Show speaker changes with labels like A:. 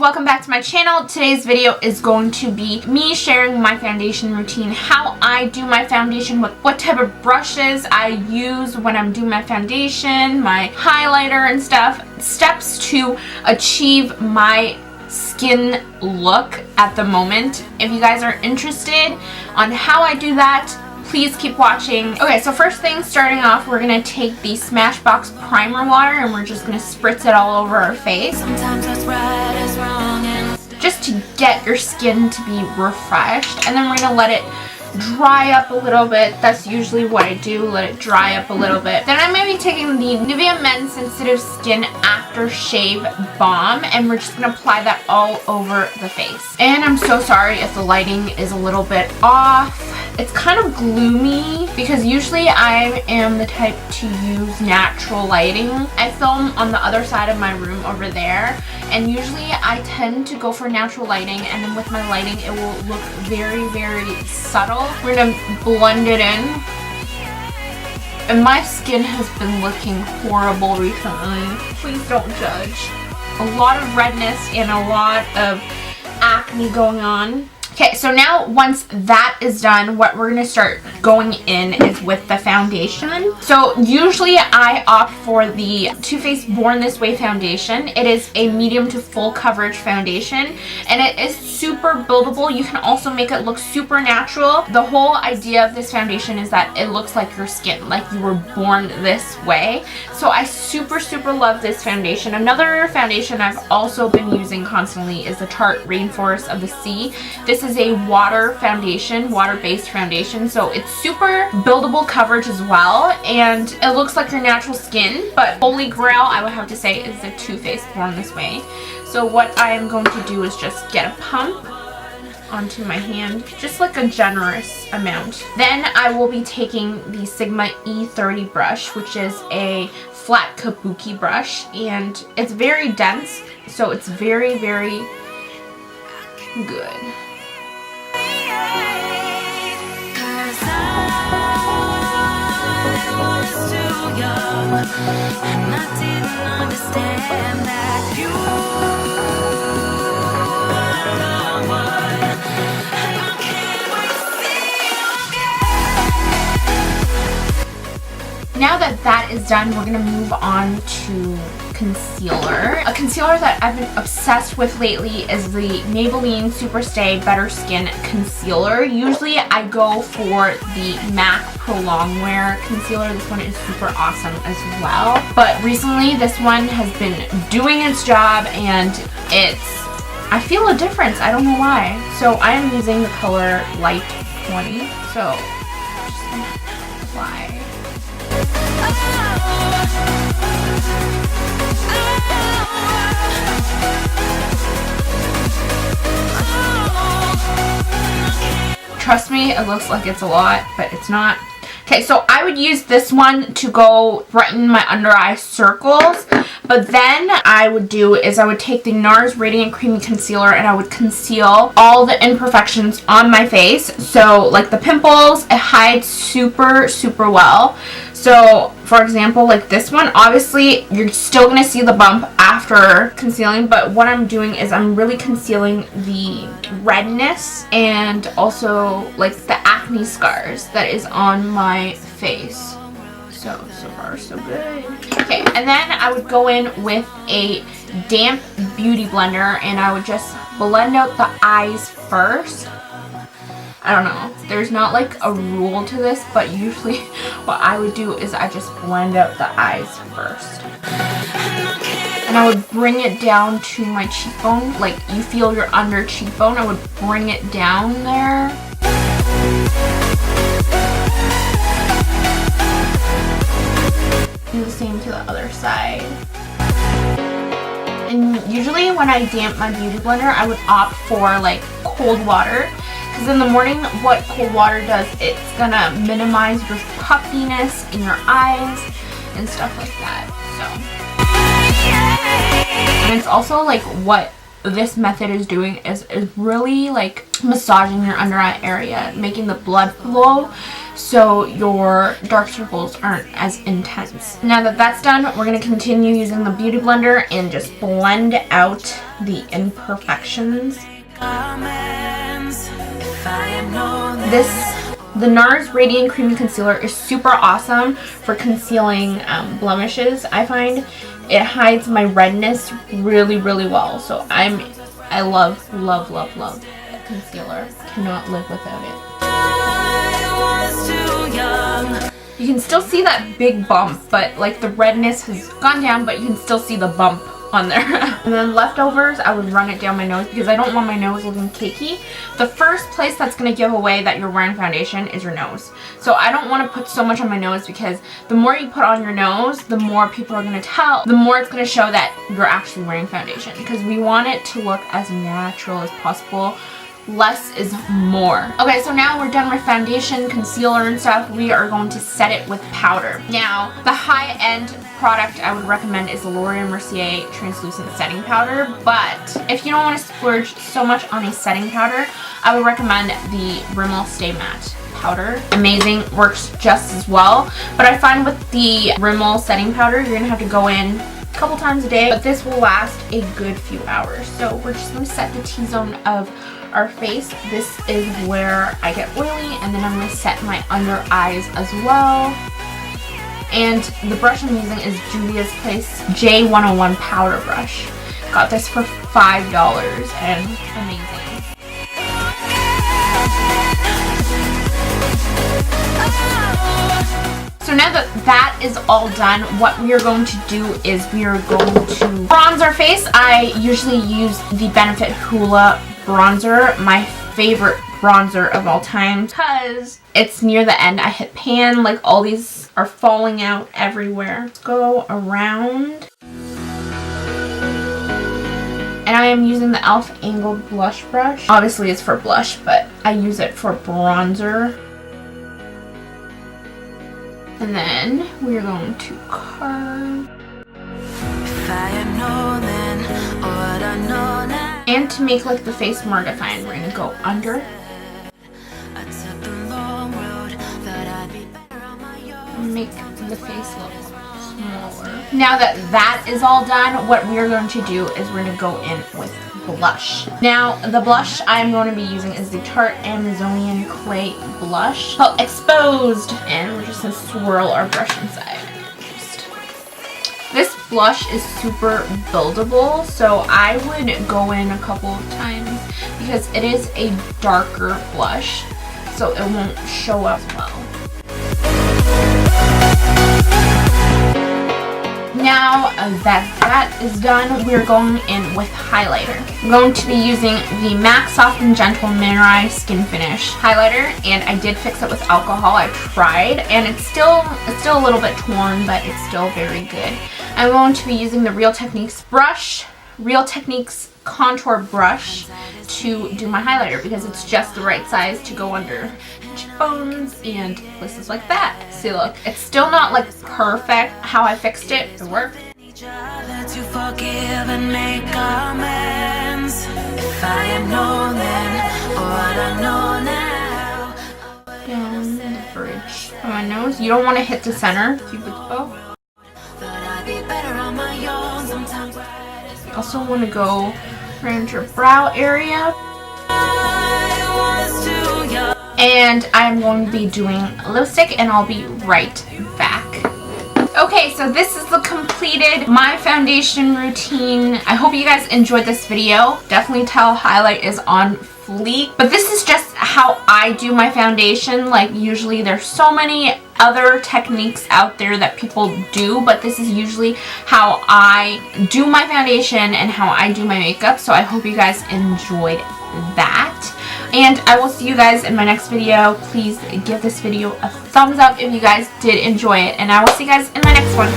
A: welcome back to my channel. Today's video is going to be me sharing my foundation routine, how I do my foundation, what type of brushes I use when I'm doing my foundation, my highlighter and stuff, steps to achieve my skin look at the moment. If you guys are interested on how I do that, please keep watching. Okay, so first thing, starting off, we're gonna take the Smashbox primer water and we're just gonna spritz it all over our face. Just to get your skin to be refreshed. And then we're gonna let it dry up a little bit. That's usually what I do, let it dry up a little bit. Then I'm going to be taking the Nivea Men Sensitive Skin Aftershave Balm and we're just going to apply that all over the face. And I'm so sorry if the lighting is a little bit off. It's kind of gloomy because usually I am the type to use natural lighting. I film on the other side of my room over there and usually I tend to go for natural lighting, and then with my lighting it will look very, very subtle. We're going to blend it in. And my skin has been looking horrible recently. Please don't judge. A lot of redness and a lot of acne going on. Okay, so now once that is done, what we're going to start going in is with the foundation. So usually I opt for the Too Faced Born This Way foundation. It is a medium to full coverage foundation and it is super buildable. You can also make it look super natural. The whole idea of this foundation is that it looks like your skin, like you were born this way. So I super love this foundation. Another foundation I've also been using constantly is the Tarte Rainforest of the Sea. This is a water foundation, water-based foundation, so it's super buildable coverage as well, and it looks like your natural skin, but holy grail I would have to say is the Too Faced Born This Way. So what I am going to do is just get a pump onto my hand, just like a generous amount. Then I will be taking the Sigma E30 brush, which is a flat Kabuki brush, and it's very dense, so it's very good.
B: And I didn't understand that you were the one. And I can't wait to see you again.
A: Now that that is done, we're gonna move on to concealer. A concealer that I've been obsessed with lately is the Maybelline Superstay Better Skin Concealer. Usually I go for the M.A.C Pro Longwear concealer. This one is super awesome as well. But recently this one has been doing its job and I feel a difference. I don't know why. So I am using the color Light 20. So just gonna apply. Trust me, it looks like it's a lot, but it's not. Okay, so I would use this one to go brighten my under eye circles, but then I would take the Nars Radiant Creamy Concealer and I would conceal all the imperfections on my face. So like the pimples, it hides super well. So for example, like this one, obviously you're still gonna see the bump after concealing, but what I'm doing is I'm really concealing the redness and also like the acne scars that is on my face. So far so good. Okay, and then I would go in with a damp beauty blender and I would just blend out the eyes first. I don't know, there's not like a rule to this, but usually what I would do is I just blend out the eyes first. And I would bring it down to my cheekbone, like you feel your under cheekbone, I would bring it down there. Do the same to the other side. And usually when I damp my beauty blender, I would opt for like cold water. Because in the morning, what cold water does, it's gonna minimize your puffiness in your eyes and stuff like that. So, and it's also like what this method is doing is really like massaging your under eye area, making the blood flow so your dark circles aren't as intense. Now that that's done, we're going to continue using the Beauty Blender and just blend out the imperfections. The Nars Radiant Creamy Concealer is super awesome for concealing blemishes. I find it hides my redness really, really well. So I love, love, love, love that concealer. Cannot live without it. You can still see that big bump, but like the redness has gone down, but you can still see the bump on there. And then leftovers, I would run it down my nose because I don't want my nose looking cakey. The first place that's going to give away that you're wearing foundation is your nose. So I don't want to put so much on my nose because the more you put on your nose, the more people are going to tell, the more it's going to show that you're actually wearing foundation, because we want it to look as natural as possible. Less is more. Okay, so now we're done with foundation, concealer, and stuff. We are going to set it with powder. Now, the high-end product I would recommend is the Laura Mercier Translucent Setting Powder, but if you don't want to splurge so much on a setting powder, I would recommend the Rimmel Stay Matte powder. Amazing, works just as well, but I find with the Rimmel setting powder, you're gonna have to go in a couple times a day, but this will last a good few hours. So we're just gonna set the T-zone of our face. This is where I get oily, and then I'm going to set my under eyes as well. And the brush I'm using is Juvia's Place J101 powder brush. Got this for $5 and amazing. So now that that is all done, what we are going to do is we are going to bronze our face. I usually use the Benefit Hoola bronzer, my favorite bronzer of all time, because it's near the end. I hit pan, like all these are falling out everywhere. Let's go around. And I am using the e.l.f. Angled Blush Brush. Obviously it's for blush, but I use it for bronzer. And then we're going to carve. If I had known then what I know now. And to make like the face more defined, we're gonna go under. Make the face look smaller. Now that that is all done, what we're going to do is we're gonna go in with blush. Now the blush I'm going to be using is the Tarte Amazonian Clay Blush called Exposed, and we're just gonna swirl our brush inside. This blush is super buildable, so I would go in a couple of times because it is a darker blush, so it won't show up well. Now that is done, we're going in with highlighter. I'm going to be using the M.A.C Soft and Gentle Mineralized Skinfinish highlighter, and I did fix it with alcohol. I tried, and it's still a little bit torn, but it's still very good. I'm going to be using the Real Techniques contour brush to do my highlighter because it's just the right size to go under cheekbones and places like that. See, look, it's still not like perfect how I fixed it. It worked. Down the bridge of my nose. You don't want to hit the center, Cupid's bow. You also want to go around your brow area. And I'm going to be doing lipstick, and I'll be right back. Okay, so this is the completed my foundation routine. I hope you guys enjoyed this video. Definitely tell highlight is on fleek, but this is just how I do my foundation. Like, usually there's so many other techniques out there that people do, but this is usually how I do my foundation and how I do my makeup. So I hope you guys enjoyed that, and I will see you guys in my next video. Please give this video a thumbs up if you guys did enjoy it, and I will see you guys in my next one.